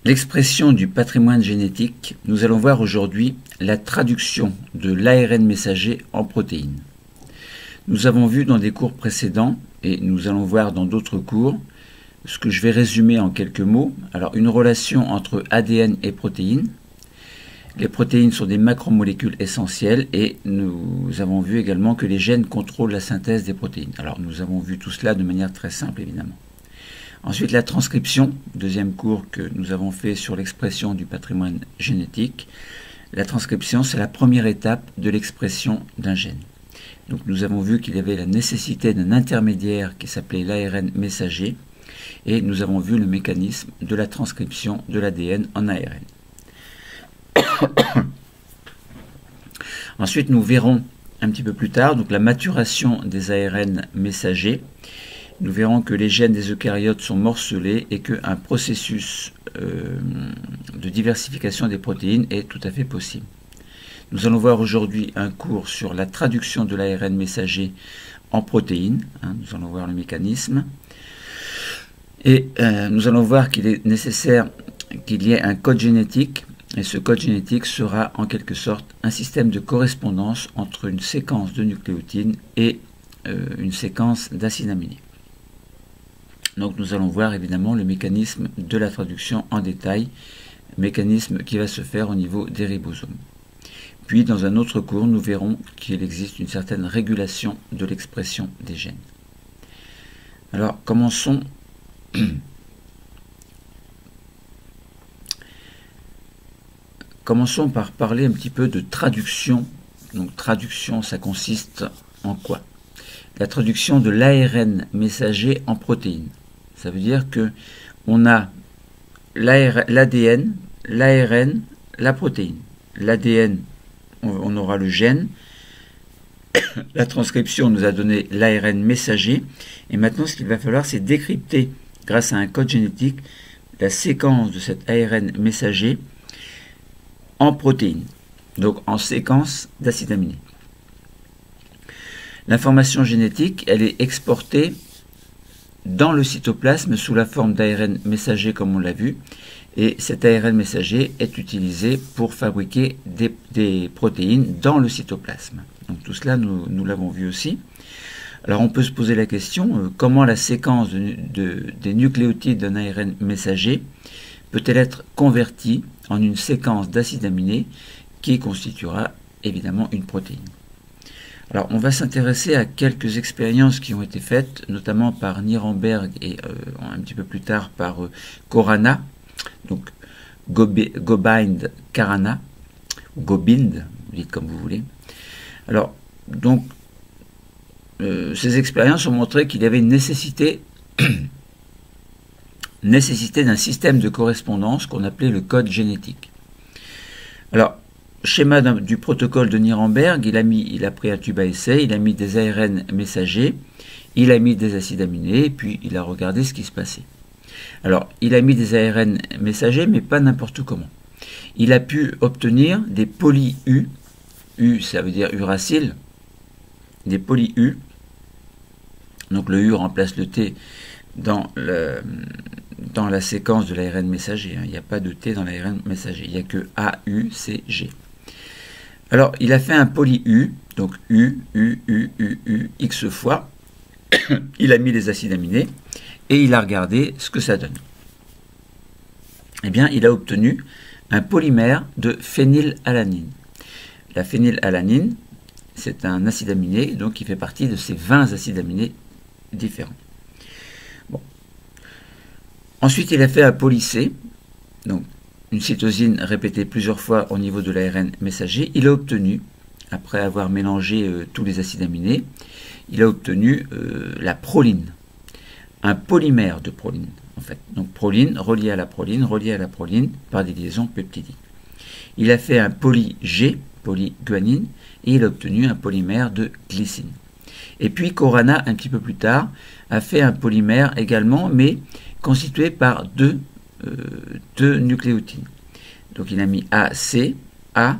l'expression du patrimoine génétique, nous allons voir aujourd'hui la traduction de l'ARN messager en protéines. Nous avons vu dans des cours précédents, et nous allons voir dans d'autres cours, ce que je vais résumer en quelques mots. Alors, une relation entre ADN et protéines. Les protéines sont des macromolécules essentielles et nous avons vu également que les gènes contrôlent la synthèse des protéines. Alors, nous avons vu tout cela de manière très simple, évidemment. Ensuite, la transcription, deuxième cours que nous avons fait sur l'expression du patrimoine génétique. La transcription, c'est la première étape de l'expression d'un gène. Donc, nous avons vu qu'il y avait la nécessité d'un intermédiaire qui s'appelait l'ARN messager. Et nous avons vu le mécanisme de la transcription de l'ADN en ARN. Ensuite, nous verrons un petit peu plus tard donc la maturation des ARN messagers. Nous verrons que les gènes des eucaryotes sont morcelés et qu'un processus de diversification des protéines est tout à fait possible. Nous allons voir aujourd'hui un cours sur la traduction de l'ARN messager en protéines. Nous allons voir le mécanisme. Et nous allons voir qu'il est nécessaire qu'il y ait un code génétique, et ce code génétique sera en quelque sorte un système de correspondance entre une séquence de nucléotides et une séquence d'acides aminés. Donc nous allons voir évidemment le mécanisme de la traduction en détail, mécanisme qui va se faire au niveau des ribosomes. Puis dans un autre cours, nous verrons qu'il existe une certaine régulation de l'expression des gènes. Alors commençons. Commençons par parler un petit peu de traduction. Donc traduction, ça consiste en quoi? La traduction de l'ARN messager en protéines. Ça veut dire que on a l'ADN, l'ARN, la protéine. L'ADN, on aura le gène. La transcription nous a donné l'ARN messager. Et maintenant, ce qu'il va falloir, c'est décrypter, grâce à un code génétique, la séquence de cet ARN messager en protéines, donc en séquence d'acides aminés. L'information génétique, elle est exportée dans le cytoplasme sous la forme d'ARN messager, comme on l'a vu, et cet ARN messager est utilisé pour fabriquer des protéines dans le cytoplasme. Donc tout cela, nous l'avons vu aussi. Alors on peut se poser la question, comment la séquence des nucléotides d'un ARN messager peut-elle être convertie en une séquence d'acides aminés qui constituera évidemment une protéine. Alors on va s'intéresser à quelques expériences qui ont été faites, notamment par Nirenberg et un petit peu plus tard par Khorana, donc Gobind-Khorana, ou Gobind, vous dites comme vous voulez. Alors, donc, ces expériences ont montré qu'il y avait une nécessité d'un système de correspondance qu'on appelait le code génétique. Alors, schéma du protocole de Nirenberg, il a pris un tube à essai, il a mis des ARN messagers, il a mis des acides aminés, et puis il a regardé ce qui se passait. Alors, il a mis des ARN messagers, mais pas n'importe comment. Il a pu obtenir des poly-U, U ça veut dire uracile, des poly-U, donc le U remplace le T dans la séquence de l'ARN messager. Il n'y a pas de T dans l'ARN messager. Il n'y a que A, U, C, G. Alors, il a fait un poly-U, donc U, U, U, U, U, X fois. Il a mis les acides aminés et il a regardé ce que ça donne. Eh bien, il a obtenu un polymère de phénylalanine. La phénylalanine, c'est un acide aminé, donc qui fait partie de ces 20 acides aminés différents. Bon. Ensuite, il a fait un poly-C, donc une cytosine répétée plusieurs fois au niveau de l'ARN messager. Il a obtenu, après avoir mélangé tous les acides aminés, il a obtenu la proline, un polymère de proline, en fait. Donc proline relié à la proline par des liaisons peptidiques. Il a fait un poly-G, polyguanine, et il a obtenu un polymère de glycine. Et puis Khorana, un petit peu plus tard, a fait un polymère également, mais constitué par deux nucléotides. Donc il a mis AC, A,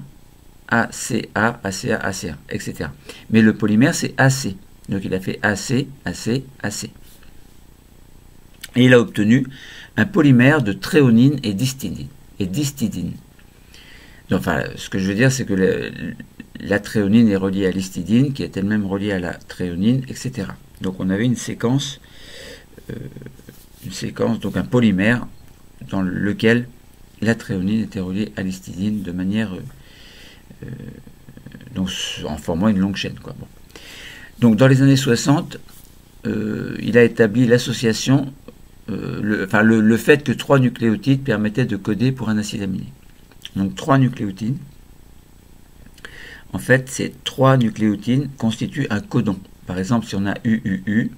ACA, ACA, ACA, etc. Mais le polymère, c'est AC. Donc il a fait AC, AC, AC. Et il a obtenu un polymère de tréonine et d'histidine. Enfin, ce que je veux dire, c'est que la tréonine est reliée à l'histidine, qui est elle-même reliée à la tréonine, etc. Donc on avait une séquence, donc un polymère dans lequel la tréonine était reliée à l'histidine de manière, donc en formant une longue chaîne, quoi. Bon. Donc dans les années 60, il a établi l'association, le fait que 3 nucléotides permettaient de coder pour un acide aminé. Donc 3 nucléotides. En fait, ces 3 nucléotides constituent un codon. Par exemple, si on a UUU,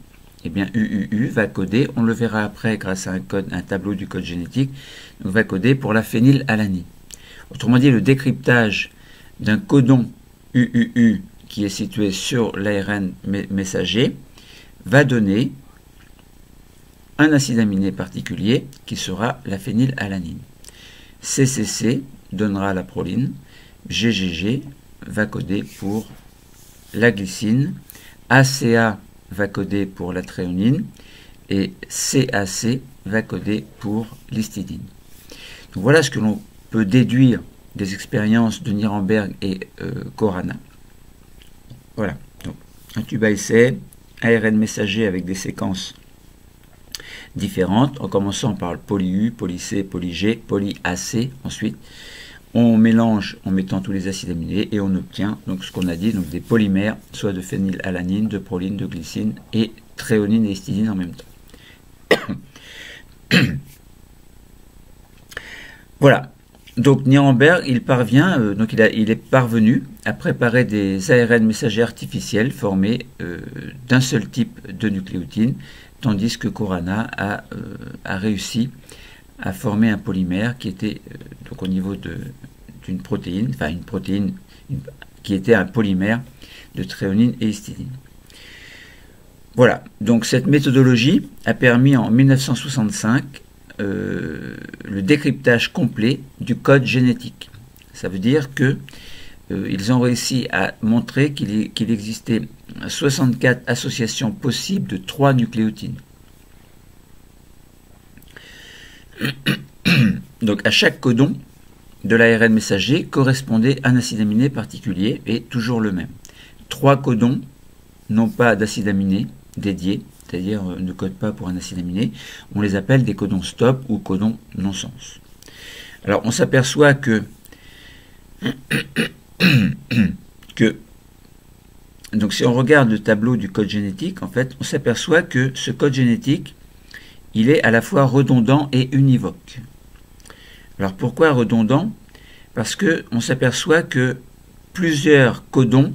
eh bien UUU va coder, on le verra après grâce à un tableau du code génétique, donc va coder pour la phénylalanine. Autrement dit, le décryptage d'un codon UUU qui est situé sur l'ARN messager va donner un acide aminé particulier qui sera la phénylalanine. CCC donnera la proline, GGG va coder pour la glycine, ACA va coder pour la tréonine et CAC va coder pour l'histidine. Donc voilà ce que l'on peut déduire des expériences de Nirenberg et Khorana. Voilà, donc un tube à essai, ARN messager avec des séquences différentes, en commençant par le poly-U, poly-C, poly-G, poly-AC. Ensuite, on mélange en mettant tous les acides aminés et on obtient donc ce qu'on a dit, donc des polymères, soit de phénylalanine, de proline, de glycine et tréonine et histidine en même temps. Voilà. Donc Nirenberg, il parvient, il est parvenu à préparer des ARN messagers artificiels formés d'un seul type de nucléotide, tandis que Khorana a réussi à former un polymère qui était donc au niveau d'une protéine, enfin une protéine qui était un polymère de tréonine et histidine. Voilà, donc cette méthodologie a permis en 1965 le décryptage complet du code génétique. Ça veut dire que ils ont réussi à montrer qu'il existait 64 associations possibles de 3 nucléotides. Donc à chaque codon de l'ARN messager correspondait un acide aminé particulier et toujours le même. 3 codons n'ont pas d'acide aminé dédié, c'est-à-dire ne codent pas pour un acide aminé. On les appelle des codons stop ou codons non-sens. Alors on s'aperçoit que donc si on regarde le tableau du code génétique, en fait, on s'aperçoit que ce code génétique, il est à la fois redondant et univoque. Alors pourquoi redondant? Parce qu'on s'aperçoit que plusieurs codons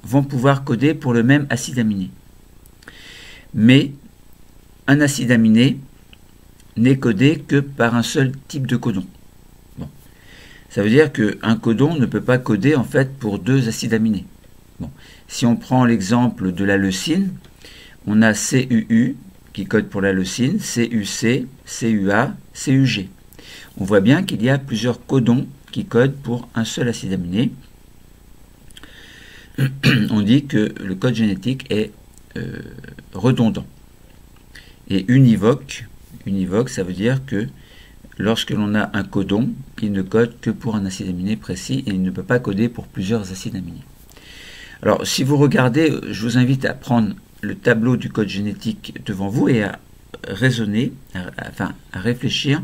vont pouvoir coder pour le même acide aminé. Mais un acide aminé n'est codé que par un seul type de codon. Bon. Ça veut dire qu'un codon ne peut pas coder en fait pour 2 acides aminés. Bon. Si on prend l'exemple de la leucine, on a CUU qui code pour la leucine, CUC, CUA, CUG. On voit bien qu'il y a plusieurs codons qui codent pour un seul acide aminé. On dit que le code génétique est redondant. Et univoque, ça veut dire que lorsque l'on a un codon, il ne code que pour un acide aminé précis et il ne peut pas coder pour plusieurs acides aminés. Alors, si vous regardez, je vous invite à prendre le tableau du code génétique devant vous et à raisonner, à réfléchir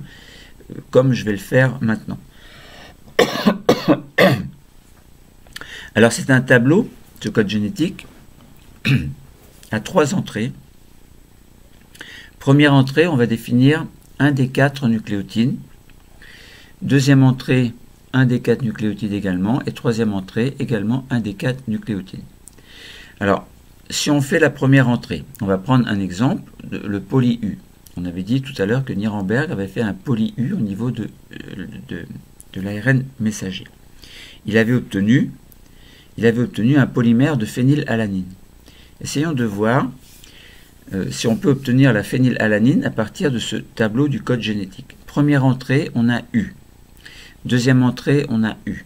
comme je vais le faire maintenant. Alors, c'est un tableau, ce code génétique, à 3 entrées. Première entrée, on va définir un des 4 nucléotides. Deuxième entrée, un des 4 nucléotides également. Et troisième entrée, également un des 4 nucléotides. Alors, si on fait la première entrée, on va prendre un exemple, le poly-U. On avait dit tout à l'heure que Nirenberg avait fait un poly-U au niveau de l'ARN messager. Il avait obtenu un polymère de phénylalanine. Essayons de voir si on peut obtenir la phénylalanine à partir de ce tableau du code génétique. Première entrée, on a U. Deuxième entrée, on a U.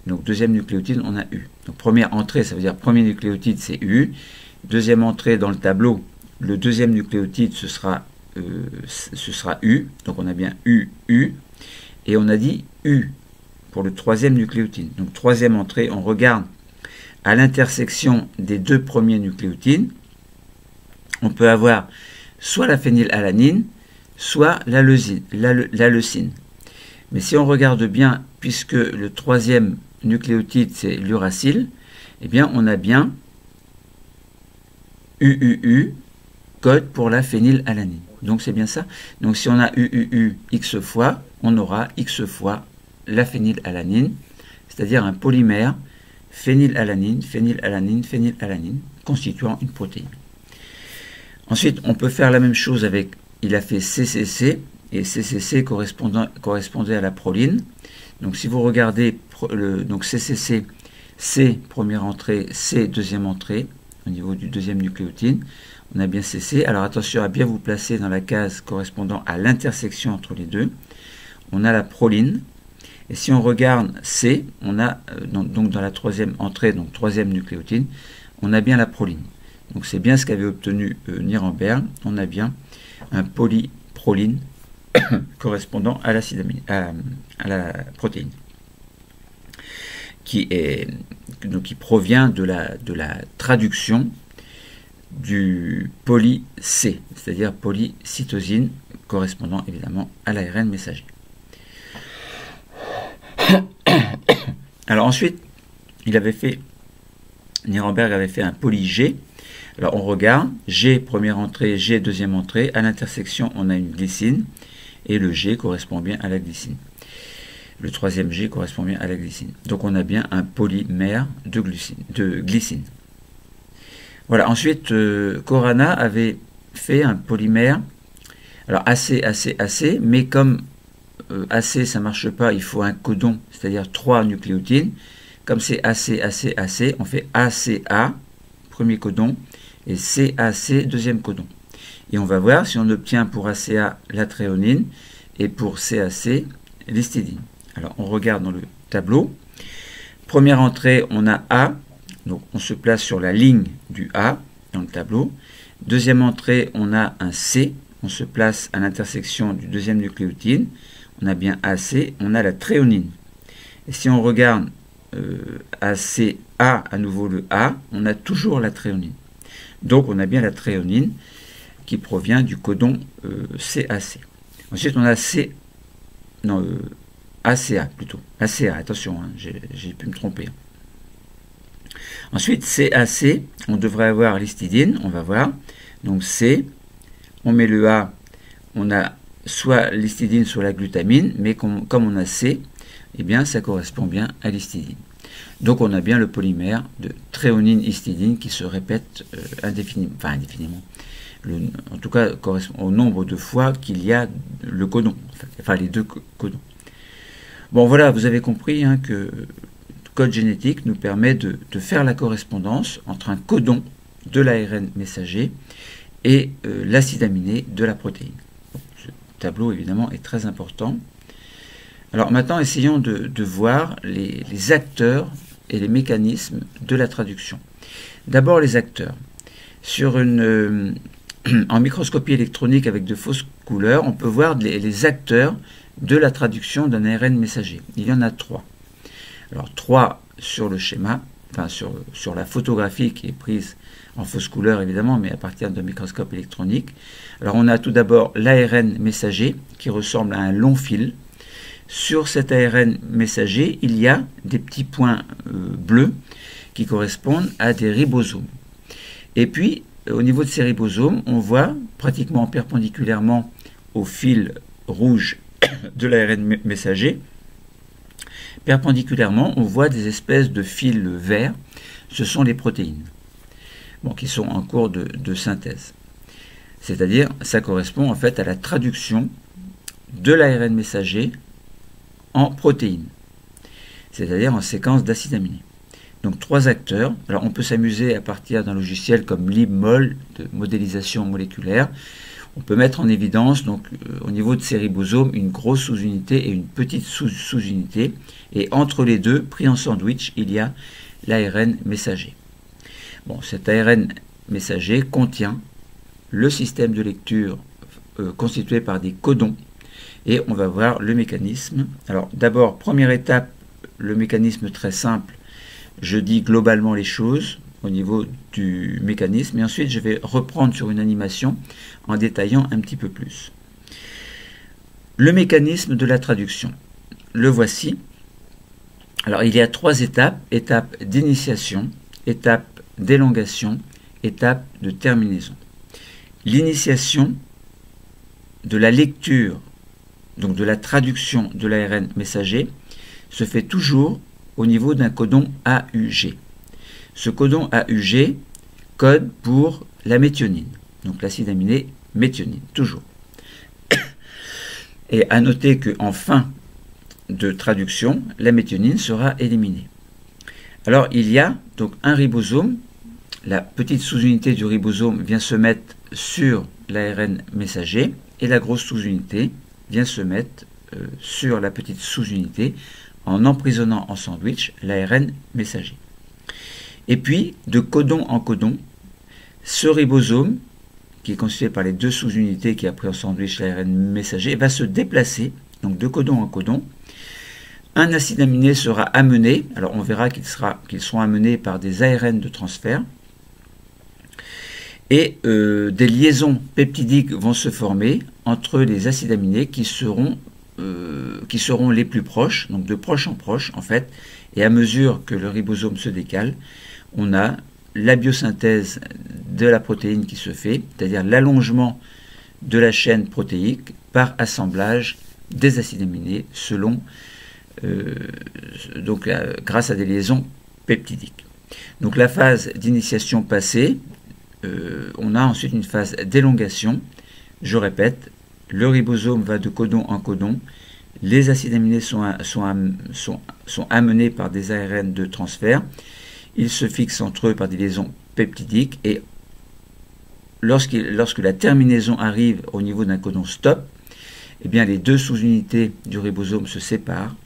Donc deuxième nucléotide, on a U. Donc première entrée, ça veut dire premier nucléotide, c'est U. Deuxième entrée dans le tableau, le deuxième nucléotide, ce sera ce sera U, donc on a bien U, U, et on a dit U pour le troisième nucléotide. Donc troisième entrée, on regarde à l'intersection des deux premiers nucléotides, on peut avoir soit la phénylalanine, soit la leucine. Mais si on regarde bien, puisque le troisième nucléotide c'est l'uracile, eh bien on a bien UUU, code pour la phénylalanine. Donc c'est bien ça. Donc si on a UUU X fois, on aura X fois la phénylalanine, c'est-à-dire un polymère phénylalanine, phénylalanine, phénylalanine, constituant une protéine. Ensuite, on peut faire la même chose avec, il a fait CCC, et CCC correspondait à la proline. Donc si vous regardez, donc CCC, C première entrée, C deuxième entrée, au niveau du deuxième nucléotide, on a bien CC. Alors attention à bien vous placer dans la case correspondant à l'intersection entre les deux. On a la proline. Et si on regarde C, on a donc dans la troisième entrée, donc troisième nucléotide, on a bien la proline. Donc c'est bien ce qu'avait obtenu Nirenberg. On a bien un polyproline correspondant à l'acide amine, à la protéine, qui provient de la traduction du poly-C, c'est-à-dire polycytosine, correspondant évidemment à l'ARN messager. Alors ensuite, Nirenberg avait fait un poly-G. Alors on regarde, G première entrée, G deuxième entrée, à l'intersection on a une glycine, et le G correspond bien à la glycine. Le troisième G correspond bien à la glycine. Donc on a bien un polymère de glycine. Voilà, ensuite Corana avait fait un polymère, alors AC, mais comme AC ça ne marche pas, il faut un codon, c'est-à-dire 3 nucléotides. Comme c'est AC, on fait ACA, premier codon, et CAC, deuxième codon. Et on va voir si on obtient pour ACA la tréonine et pour CAC l'histidine. Alors on regarde dans le tableau. Première entrée, on a A, donc on se place sur la ligne du A dans le tableau. Deuxième entrée, on a un C, on se place à l'intersection du deuxième nucléotide. On a bien AC, on a la tréonine. Et si on regarde ACA, à nouveau le A, on a toujours la tréonine. Donc on a bien la tréonine qui provient du codon CAC. Ensuite on a ACA plutôt. ACA, attention, hein, j'ai pu me tromper. Ensuite CAC, on devrait avoir l'histidine, on va voir. Donc C, on met le A, on a soit l'histidine, soit la glutamine, mais comme on a C, eh bien ça correspond bien à l'histidine. Donc on a bien le polymère de tréonine-histidine qui se répète indéfiniment, en tout cas correspond au nombre de fois qu'il y a le codon, enfin les deux codons. Bon voilà, vous avez compris hein, que le code génétique nous permet de faire la correspondance entre un codon de l'ARN messager et l'acide aminé de la protéine. Ce tableau évidemment est très important. Alors maintenant, essayons de voir les acteurs et les mécanismes de la traduction. D'abord les acteurs. En microscopie électronique avec de fausses couleurs, on peut voir les acteurs de la traduction d'un ARN messager. Il y en a 3. Alors 3 sur le schéma, enfin sur la photographie qui est prise en fausse couleur évidemment, mais à partir d'un microscope électronique. Alors on a tout d'abord l'ARN messager qui ressemble à un long fil. Sur cet ARN messager, il y a des petits points bleus qui correspondent à des ribosomes. Et puis, au niveau de ces ribosomes, on voit pratiquement perpendiculairement au fil rouge de l'ARN messager, perpendiculairement, on voit des espèces de fils verts. Ce sont les protéines, qui sont en cours de synthèse. C'est-à-dire, ça correspond en fait à la traduction de l'ARN messager en protéines, c'est-à-dire en séquence d'acides aminés. Donc 3 acteurs. Alors on peut s'amuser à partir d'un logiciel comme LibMol de modélisation moléculaire. On peut mettre en évidence donc au niveau de ces ribosomes une grosse sous-unité et une petite sous-unité. Et entre les deux, pris en sandwich, il y a l'ARN messager. Bon, cet ARN messager contient le système de lecture constitués par des codons. Et on va voir le mécanisme. Alors d'abord, première étape, le mécanisme très simple. Je dis globalement les choses au niveau du mécanisme. Et ensuite, je vais reprendre sur une animation en détaillant un petit peu plus. Le mécanisme de la traduction. Le voici. Alors il y a 3 étapes. Étape d'initiation, étape d'élongation, étape de terminaison. L'initiation de la lecture, donc de la traduction de l'ARN messager, se fait toujours au niveau d'un codon AUG. Ce codon AUG code pour la méthionine, donc l'acide aminé méthionine, toujours. Et à noter qu'en fin de traduction, la méthionine sera éliminée. Alors il y a donc un ribosome. La petite sous-unité du ribosome vient se mettre sur l'ARN messager et la grosse sous-unité vient se mettre sur la petite sous-unité en emprisonnant en sandwich l'ARN messager. Et puis, de codon en codon, ce ribosome, qui est constitué par les 2 sous-unités qui a pris en sandwich l'ARN messager, va se déplacer, donc de codon en codon. Un acide aminé sera amené, alors on verra qu'ils seront amenés par des ARN de transfert, et des liaisons peptidiques vont se former entre les acides aminés qui seront les plus proches, donc de proche en proche en fait, et à mesure que le ribosome se décale, on a la biosynthèse de la protéine qui se fait, c'est-à-dire l'allongement de la chaîne protéique par assemblage des acides aminés selon grâce à des liaisons peptidiques. Donc la phase d'initiation passée, on a ensuite une phase d'élongation. Je répète, le ribosome va de codon en codon, les acides aminés sont amenés par des ARN de transfert, ils se fixent entre eux par des liaisons peptidiques et lorsque la terminaison arrive au niveau d'un codon stop, eh bien les 2 sous-unités du ribosome se séparent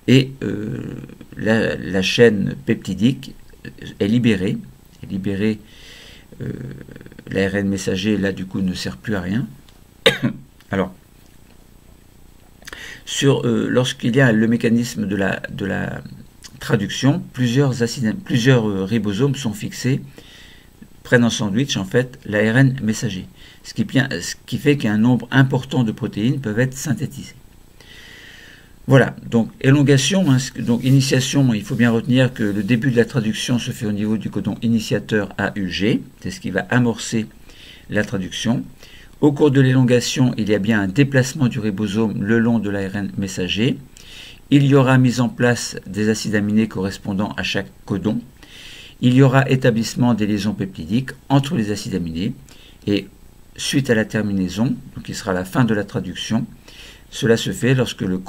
et la chaîne peptidique est libérée. L'ARN messager, là, du coup, ne sert plus à rien. Alors, lorsqu'il y a le mécanisme de la traduction, plusieurs ribosomes sont fixés, prennent en sandwich, en fait, l'ARN messager. Ce qui fait qu'un nombre important de protéines peuvent être synthétisées. Voilà, donc élongation, donc initiation, il faut bien retenir que le début de la traduction se fait au niveau du codon initiateur AUG, c'est ce qui va amorcer la traduction. Au cours de l'élongation, il y a bien un déplacement du ribosome le long de l'ARN messager. Il y aura mise en place des acides aminés correspondant à chaque codon. Il y aura établissement des liaisons peptidiques entre les acides aminés. Et suite à la terminaison, donc qui sera la fin de la traduction, cela se fait lorsque le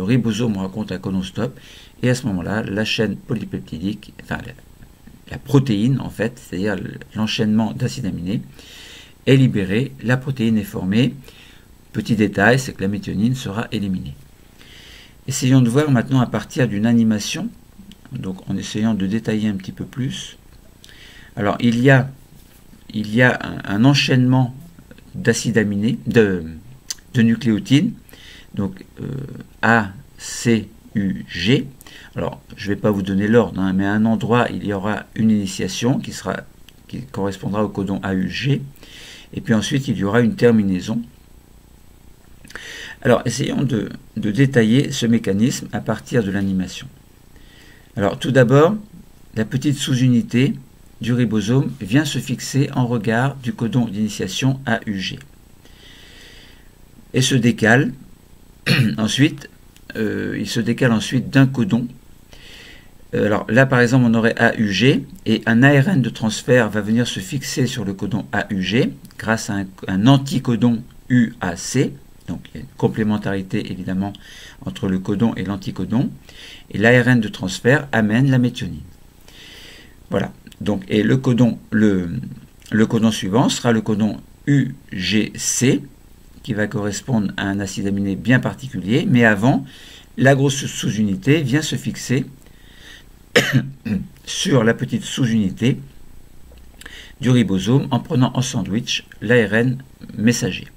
ribosome raconte un codon stop, et à ce moment-là, la chaîne polypeptidique, enfin la protéine en fait, c'est-à-dire l'enchaînement d'acides aminés, est libérée, la protéine est formée. Petit détail, c'est que la méthionine sera éliminée. Essayons de voir maintenant à partir d'une animation, donc en essayant de détailler un petit peu plus. Alors il y a un enchaînement d'acides aminés, de nucléotides, donc A, C, U, G. Alors, je ne vais pas vous donner l'ordre, mais à un endroit, il y aura une initiation qui correspondra au codon AUG, et puis ensuite, il y aura une terminaison. Alors, essayons de détailler ce mécanisme à partir de l'animation. Alors, tout d'abord, la petite sous-unité du ribosome vient se fixer en regard du codon d'initiation AUG. Et se décale ensuite, il se décale ensuite d'un codon. Alors là par exemple on aurait AUG et un ARN de transfert va venir se fixer sur le codon AUG grâce à un anticodon UAC. Donc il y a une complémentarité évidemment entre le codon et l'anticodon. Et l'ARN de transfert amène la méthionine. Voilà. Donc, et le codon suivant sera le codon UGC, qui va correspondre à un acide aminé bien particulier, mais avant, la grosse sous-unité vient se fixer sur la petite sous-unité du ribosome en prenant en sandwich l'ARN messager.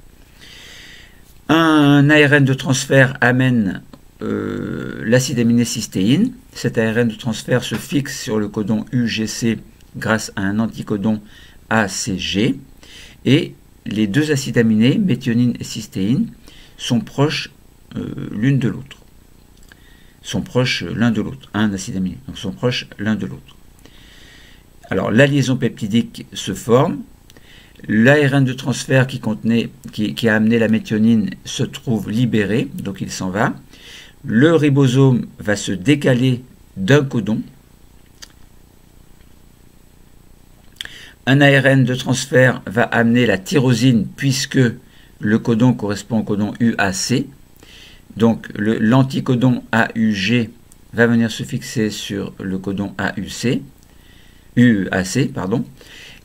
Un ARN de transfert amène l'acide aminé cystéine. Cet ARN de transfert se fixe sur le codon UGC grâce à un anticodon ACG. Et les deux acides aminés, méthionine et cystéine, sont proches l'une de l'autre. Sont proches l'un de l'autre. Un acide aminé. Donc sont proches l'un de l'autre. Alors la liaison peptidique se forme. L'ARN de transfert qui a amené la méthionine se trouve libéré, donc il s'en va. Le ribosome va se décaler d'un codon. Un ARN de transfert va amener la tyrosine puisque le codon correspond au codon UAC. Donc l'anticodon AUG va venir se fixer sur le codon UAC, pardon.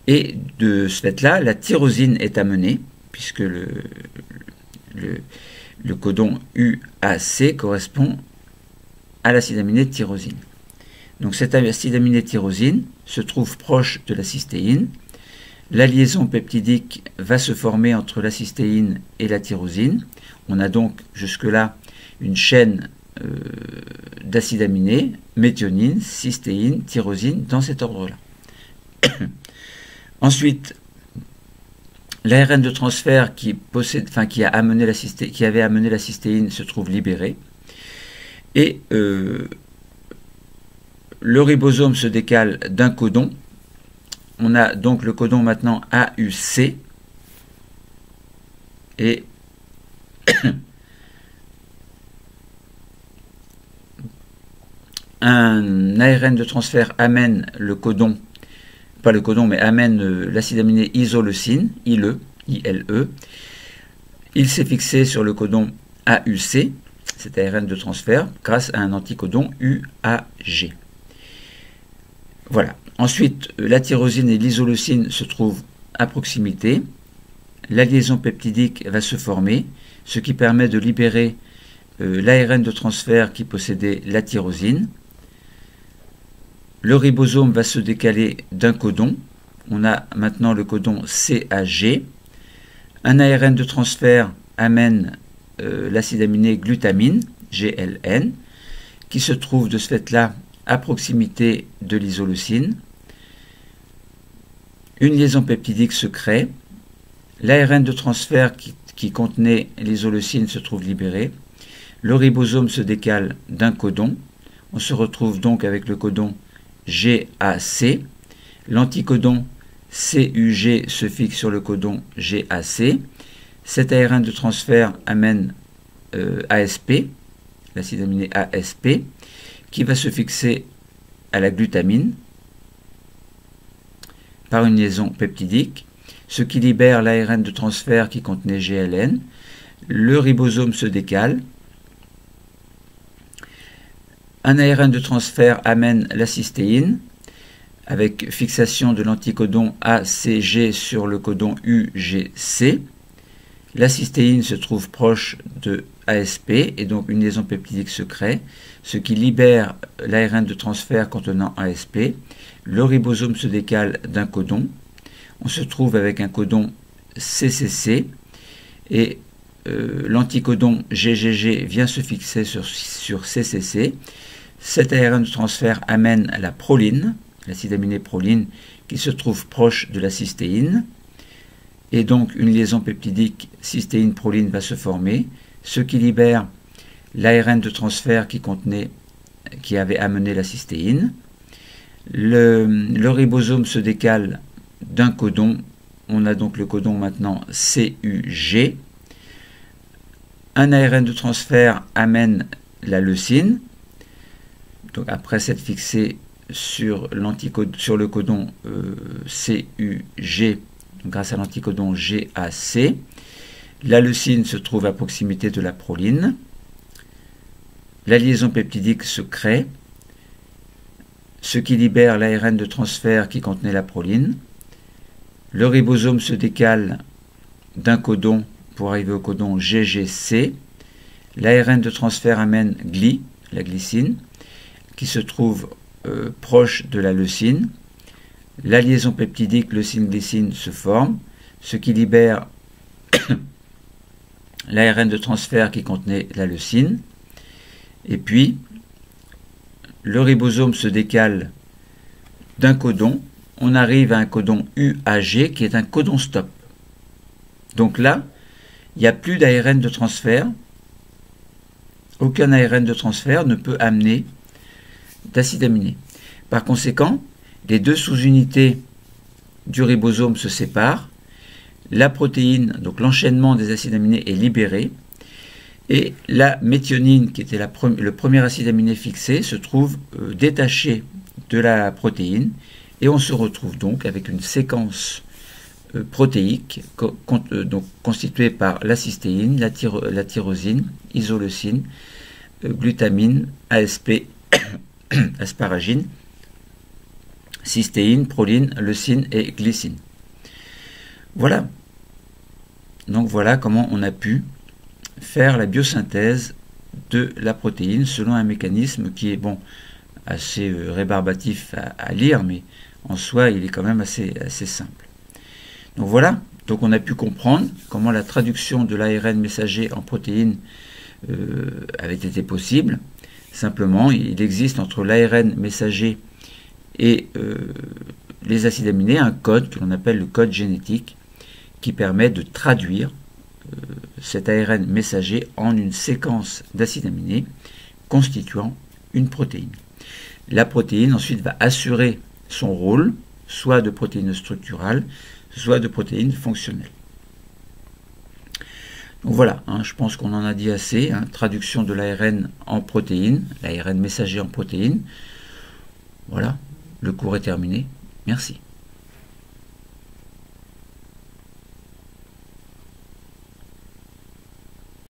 Et de ce fait-là, la tyrosine est amenée, puisque le codon UAC correspond à l'acide aminé de tyrosine. Donc cet acide aminé de tyrosine se trouve proche de la cystéine. La liaison peptidique va se former entre la cystéine et la tyrosine. On a donc jusque-là une chaîne d'acides aminés, méthionine, cystéine, tyrosine, dans cet ordre-là. Ensuite, l'ARN de transfert qui avait amené la cystéine se trouve libéré. Et le ribosome se décale d'un codon. On a donc le codon maintenant AUC. Et un ARN de transfert amène le codon, pas le codon, mais amène l'acide aminé isoleucine, ILE. Il s'est fixé sur le codon AUC, cet ARN de transfert, grâce à un anticodon UAG. Voilà. Ensuite, la tyrosine et l'isoleucine se trouvent à proximité. La liaison peptidique va se former, ce qui permet de libérer l'ARN de transfert qui possédait la tyrosine. Le ribosome va se décaler d'un codon. On a maintenant le codon CAG. Un ARN de transfert amène l'acide aminé glutamine, GLN, qui se trouve de ce fait-là à proximité de l'isoleucine. Une liaison peptidique se crée. L'ARN de transfert qui contenait l'isoleucine se trouve libéré. Le ribosome se décale d'un codon. On se retrouve donc avec le codon GAC. L'anticodon CUG se fixe sur le codon GAC. Cet ARN de transfert amène ASP, l'acide aminé ASP, qui va se fixer à la glutamine par une liaison peptidique, ce qui libère l'ARN de transfert qui contenait GLN. Le ribosome se décale. Un ARN de transfert amène la cystéine, avec fixation de l'anticodon ACG sur le codon UGC. La cystéine se trouve proche de ASP et donc une liaison peptidique se crée, ce qui libère l'ARN de transfert contenant ASP. Le ribosome se décale d'un codon. On se trouve avec un codon CCC et l'anticodon GGG vient se fixer sur CCC. Cet ARN de transfert amène la proline, l'acide aminé proline, qui se trouve proche de la cystéine. Et donc une liaison peptidique cystéine-proline va se former, ce qui libère l'ARN de transfert qui avait amené la cystéine. Le ribosome se décale d'un codon. On a donc le codon maintenant CUG. Un ARN de transfert amène la leucine. Donc après s'être fixé sur le codon CUG, grâce à l'anticodon GAC, la leucine se trouve à proximité de la proline. La liaison peptidique se crée, ce qui libère l'ARN de transfert qui contenait la proline. Le ribosome se décale d'un codon pour arriver au codon GGC. L'ARN de transfert amène GLI, la glycine, qui se trouve proche de la leucine. la liaison peptidique leucine-glycine se forme, ce qui libère l'ARN de transfert qui contenait la leucine. Et puis, le ribosome se décale d'un codon. On arrive à un codon UAG qui est un codon stop. Donc là, il n'y a plus d'ARN de transfert. Aucun ARN de transfert ne peut amener d'acide aminé. Par conséquent, les deux sous-unités du ribosome se séparent. La protéine, donc l'enchaînement des acides aminés, est libéré. Et la méthionine, qui était le premier acide aminé fixé, se trouve détaché de la protéine. Et on se retrouve donc avec une séquence protéique donc constituée par la cystéine, la tyrosine, isoleucine, glutamine, ASP, asparagine, cystéine, proline, leucine et glycine. Voilà. Donc voilà comment on a pu faire la biosynthèse de la protéine selon un mécanisme qui est assez rébarbatif à lire, mais en soi il est quand même assez simple. Donc voilà, donc on a pu comprendre comment la traduction de l'ARN messager en protéines avait été possible. Simplement, il existe entre l'ARN messager et les acides aminés un code que l'on appelle le code génétique qui permet de traduire cet ARN messager en une séquence d'acides aminés constituant une protéine. La protéine ensuite va assurer son rôle, soit de protéine structurale, soit de protéines fonctionnelles. Donc voilà, je pense qu'on en a dit assez. Traduction de l'ARN en protéines, l'ARN messager en protéines. Voilà, le cours est terminé. Merci.